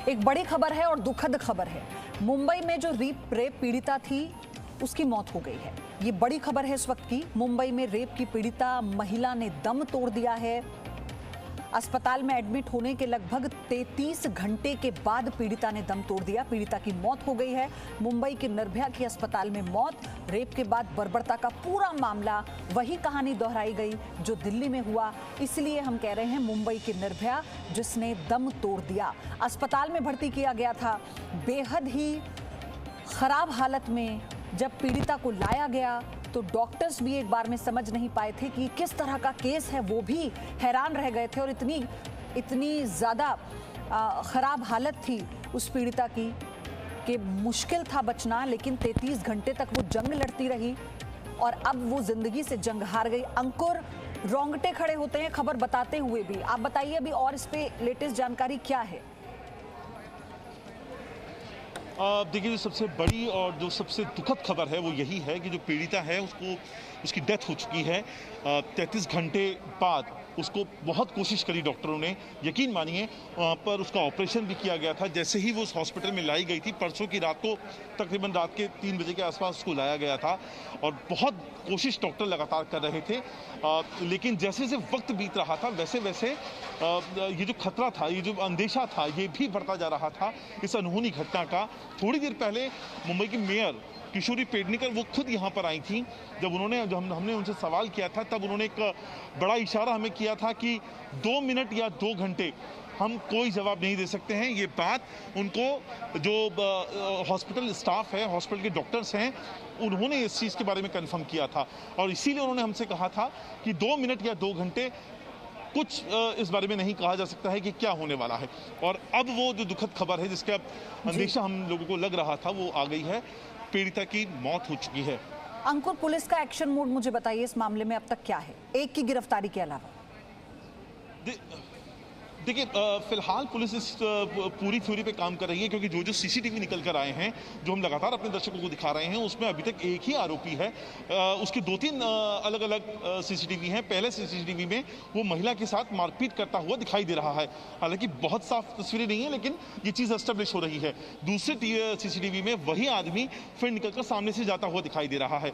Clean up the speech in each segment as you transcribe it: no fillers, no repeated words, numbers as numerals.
एक बड़ी खबर है और दुखद खबर है। मुंबई में जो रेप पीड़िता थी उसकी मौत हो गई है। ये बड़ी खबर है इस वक्त की। मुंबई में रेप की पीड़िता महिला ने दम तोड़ दिया है। अस्पताल में एडमिट होने के लगभग 33 घंटे के बाद पीड़िता ने दम तोड़ दिया। पीड़िता की मौत हो गई है। मुंबई के निर्भया की अस्पताल में मौत। रेप के बाद बर्बरता का पूरा मामला, वही कहानी दोहराई गई जो दिल्ली में हुआ। इसलिए हम कह रहे हैं मुंबई के निर्भया जिसने दम तोड़ दिया। अस्पताल में भर्ती किया गया था। बेहद ही खराब हालत में जब पीड़िता को लाया गया तो डॉक्टर्स भी एक बार में समझ नहीं पाए थे कि किस तरह का केस है, वो भी हैरान रह गए थे। और इतनी ज़्यादा ख़राब हालत थी उस पीड़िता की कि मुश्किल था बचना। लेकिन 33 घंटे तक वो जंग लड़ती रही और अब वो ज़िंदगी से जंग हार गई। अंकुर, रोंगटे खड़े होते हैं खबर बताते हुए भी। आप बताइए अभी और इस पे लेटेस्ट जानकारी क्या है? देखिए, जो सबसे बड़ी और जो सबसे दुखद खबर है वो यही है कि जो पीड़िता है उसकी डेथ हो चुकी है। 33 घंटे बाद उसको बहुत कोशिश करी डॉक्टरों ने, यकीन मानिए, पर उसका ऑपरेशन भी किया गया था। जैसे ही वो उस हॉस्पिटल में लाई गई थी, परसों की रात को तकरीबन रात के 3 बजे के आसपास उसको लाया गया था और बहुत कोशिश डॉक्टर लगातार कर रहे थे। लेकिन जैसे जैसे वक्त बीत रहा था वैसे वैसे ये जो खतरा था, ये जो अंदेशा था, ये भी बढ़ता जा रहा था इस अनहोनी घटना का। थोड़ी देर पहले मुंबई की मेयर किशोरी पेडनेकर वो खुद यहाँ पर आई थी। जब हमने उनसे सवाल किया था तब उन्होंने एक बड़ा इशारा हमें किया था कि 2 मिनट या 2 घंटे हम कोई जवाब नहीं दे सकते हैं। ये बात उनको जो हॉस्पिटल स्टाफ है, हॉस्पिटल के डॉक्टर्स हैं, उन्होंने इस चीज़ के बारे में कंफर्म किया था और इसीलिए उन्होंने हमसे कहा था कि 2 मिनट या 2 घंटे कुछ इस बारे में नहीं कहा जा सकता है कि क्या होने वाला है। और अब वो जो दुखद खबर है जिसका अंदेशा हम लोगों को लग रहा था वो आ गई है। पीड़िता की मौत हो चुकी है। अंकुर, पुलिस का एक्शन मोड मुझे बताइए इस मामले में अब तक क्या है, एक की गिरफ्तारी के अलावा? देखिए, फिलहाल पुलिस इस पूरी थ्योरी पे काम कर रही है क्योंकि जो सीसीटीवी निकल कर आए हैं, जो हम लगातार अपने दर्शकों को दिखा रहे हैं, उसमें अभी तक एक ही आरोपी है। उसके 2-3 अलग अलग सीसीटीवी हैं। पहले सीसीटीवी में वो महिला के साथ मारपीट करता हुआ दिखाई दे रहा है। हालांकि बहुत साफ तस्वीरें नहीं है लेकिन ये चीज़ एस्टेब्लिश हो रही है। दूसरे सीसीटीवी में वही आदमी फिर निकलकर सामने से जाता हुआ दिखाई दे रहा है।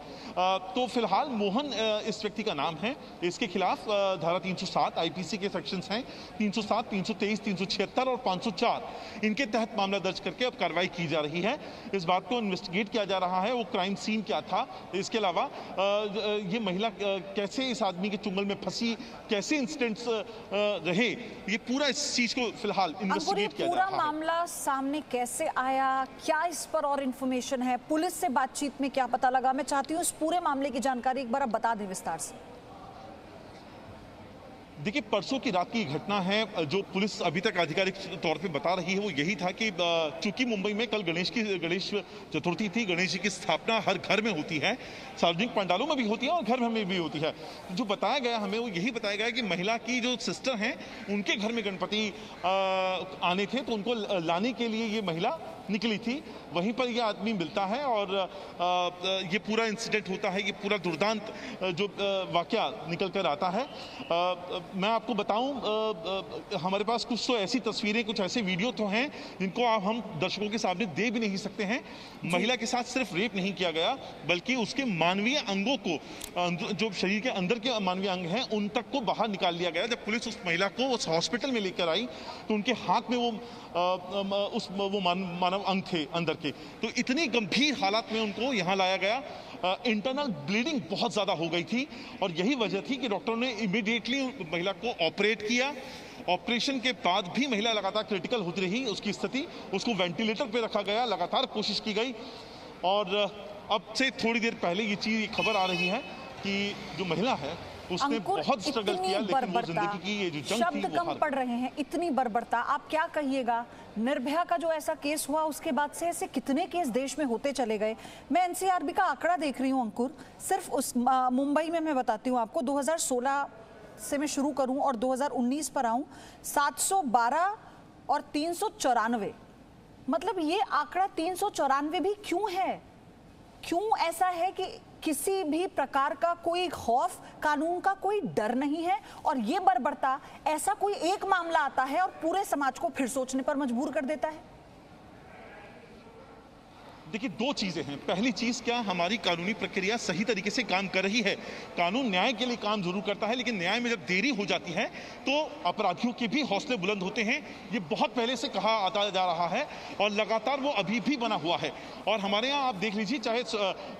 तो फिलहाल मोहन इस व्यक्ति का नाम है। इसके खिलाफ धारा 307 आईपीसी के सेक्शंस हैं, 307, 323, 376 और 504, इनके तहत मामला दर्ज करके अब कार्रवाई की जा रही है। इस बात को इन्वेस्टिगेट किया जा रहा है, वो क्राइम सीन क्या था। इसके अलावा ये महिला कैसे इस आदमी के चुंगल में फंसी, कैसे इंसिडेंट्स रहे, ये पूरा इस चीज को फिलहाल इन्वेस्टिगेट किया जा रहा है। पूरा मामला सामने कैसे आया, क्या इस पर और इंफॉर्मेशन है, पुलिस से बातचीत में क्या पता लगा? मैं चाहती हूँ इस पूरे मामले की जानकारी एक बार आप बता दें विस्तार से। देखिए, परसों की रात की घटना है। जो पुलिस अभी तक आधिकारिक तौर पे बता रही है वो यही था कि चूंकि मुंबई में कल गणेश चतुर्थी थी, गणेश जी की स्थापना हर घर में होती है, सार्वजनिक पंडालों में भी होती है और घर में भी होती है। जो बताया गया हमें वो यही बताया गया कि महिला की जो सिस्टर हैं उनके घर में गणपति आने थे, तो उनको लाने के लिए ये महिला निकली थी। वहीं पर यह आदमी मिलता है और ये पूरा इंसिडेंट होता है। ये पूरा दुर्दांत जो वाकया निकल कर आता है। मैं आपको बताऊं, हमारे पास कुछ तो ऐसी तस्वीरें, कुछ ऐसे वीडियो तो हैं जिनको हम दर्शकों के सामने दे भी नहीं सकते हैं। महिला के साथ सिर्फ रेप नहीं किया गया बल्कि उसके मानवीय अंगों को, जो शरीर के अंदर के मानवीय अंग हैं, उन तक को बाहर निकाल लिया गया। जब पुलिस उस महिला को उस हॉस्पिटल में लेकर आई तो उनके हाथ में वो मानव अंग थे अंदर के। तो इतनी गंभीर हालत में उनको यहाँ लाया गया। इंटरनल ब्लीडिंग बहुत ज़्यादा हो गई थी और यही वजह थी कि डॉक्टरों ने इमीडिएटली महिला को ऑपरेट किया। ऑपरेशन के बाद भी महिला लगातार क्रिटिकल होती रही उसकी स्थिति, उसको वेंटिलेटर पे रखा गया, लगातार कोशिश की गई। और अब से थोड़ी देर पहले ये खबर आ रही है कि जो महिला है उसने बहुत स्ट्रगल किया, लेकिन वो जिंदगी की ये जो जंग थी, शब्द कम पड़ रहे हैं, इतनी बर्बरता। आप क्या कहिएगा? निर्भया का जो ऐसा केस हुआ उसके बाद से ऐसे कितने केस देश में होते चले गए। मैं एनसीआरबी का आंकड़ा देख रही हूँ अंकुर, सिर्फ उस मुंबई में मैं बताती हूँ आपको, 2016 से मैं शुरू करूँ और 2019 पर आऊँ, 712 और 394। मतलब ये आंकड़ा 394 भी क्यों है? क्यों ऐसा है कि किसी भी प्रकार का कोई खौफ, कानून का कोई डर नहीं है, और ये बर्बरता ऐसा कोई एक मामला आता है और पूरे समाज को फिर सोचने पर मजबूर कर देता है। देखिए, दो चीजें हैं। पहली चीज, क्या हमारी कानूनी प्रक्रिया सही तरीके से काम कर रही है? कानून न्याय के लिए काम जरूर करता है, लेकिन न्याय में जब देरी हो जाती है तो अपराधियों के भी हौसले बुलंद होते हैं। ये बहुत पहले से कहा आता जा रहा है और लगातार वो अभी भी बना हुआ है। और हमारे यहाँ आप देख लीजिए, चाहे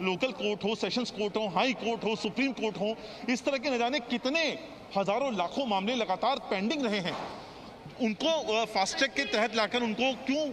लोकल कोर्ट हो, सेशंस कोर्ट हो, हाई कोर्ट हो, सुप्रीम कोर्ट हो, इस तरह के न जाने कितने हजारों लाखों मामले लगातार पेंडिंग रहे हैं। उनको फास्ट ट्रैक के तहत लाकर उनको क्यों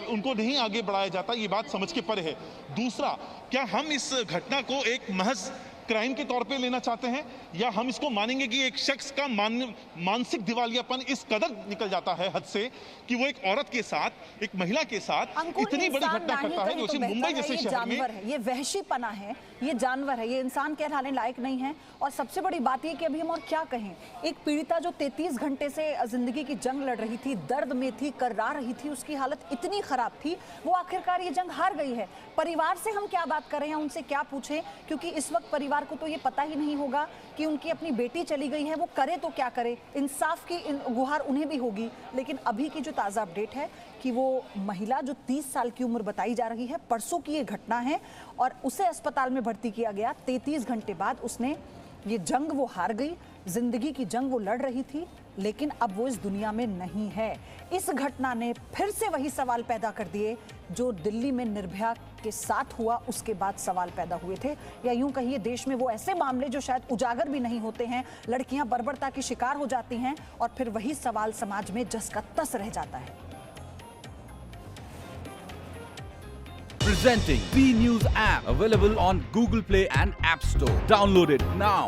उनको नहीं आगे बढ़ाया जाता, ये बात समझ के परे है। दूसरा, क्या हम इस घटना को एक महज क्राइम के तौर पे लेना चाहते हैं, या हम इसको मानेंगे कि एक शख्स का मानसिक दिवालियापन इस कदर निकल जाता है हद से कि वो एक औरत के साथ, एक महिला के साथ इतनी बड़ी घटना करता है, जो मुंबई जैसे शहर में। ये वहशीपना है, ये जानवर है, ये इंसान कहलाने लायक नहीं है। और सबसे बड़ी बात ये कि अभी हम और क्या कहें, एक पीड़िता जो 33 घंटे से जिंदगी की जंग लड़ रही थी, दर्द में थी, कर्रा रही थी, उसकी हालत इतनी खराब थी, वो आखिरकार ये जंग हार गई है। परिवार से हम क्या बात करें या उनसे क्या पूछें, क्योंकि इस वक्त परिवार को तो ये पता ही नहीं होगा कि उनकी अपनी बेटी चली गई है, वो करे तो क्या करे। इंसाफ की गुहार उन्हें भी होगी। लेकिन अभी की जो ताज़ा अपडेट है कि वो महिला जो 30 साल की उम्र बताई जा रही है, परसों की ये घटना है और उसे अस्पताल में भर्ती किया गया। 33 घंटे बाद उसने ये जंग वो हार गई, जिंदगी की जंग वो लड़ रही थी, लेकिन अब वो इस दुनिया में नहीं है। इस घटना ने फिर से वही सवाल पैदा कर दिए जो दिल्ली में निर्भया के साथ हुआ, उसके बाद सवाल पैदा हुए थे। या यूं कहिए, देश में वो ऐसे मामले जो शायद उजागर भी नहीं होते हैं, लड़कियां बर्बरता की शिकार हो जाती हैं और फिर वही सवाल समाज में जस का तस रह जाता है। Presenting B News app, available on Google Play and App Store. Download it now.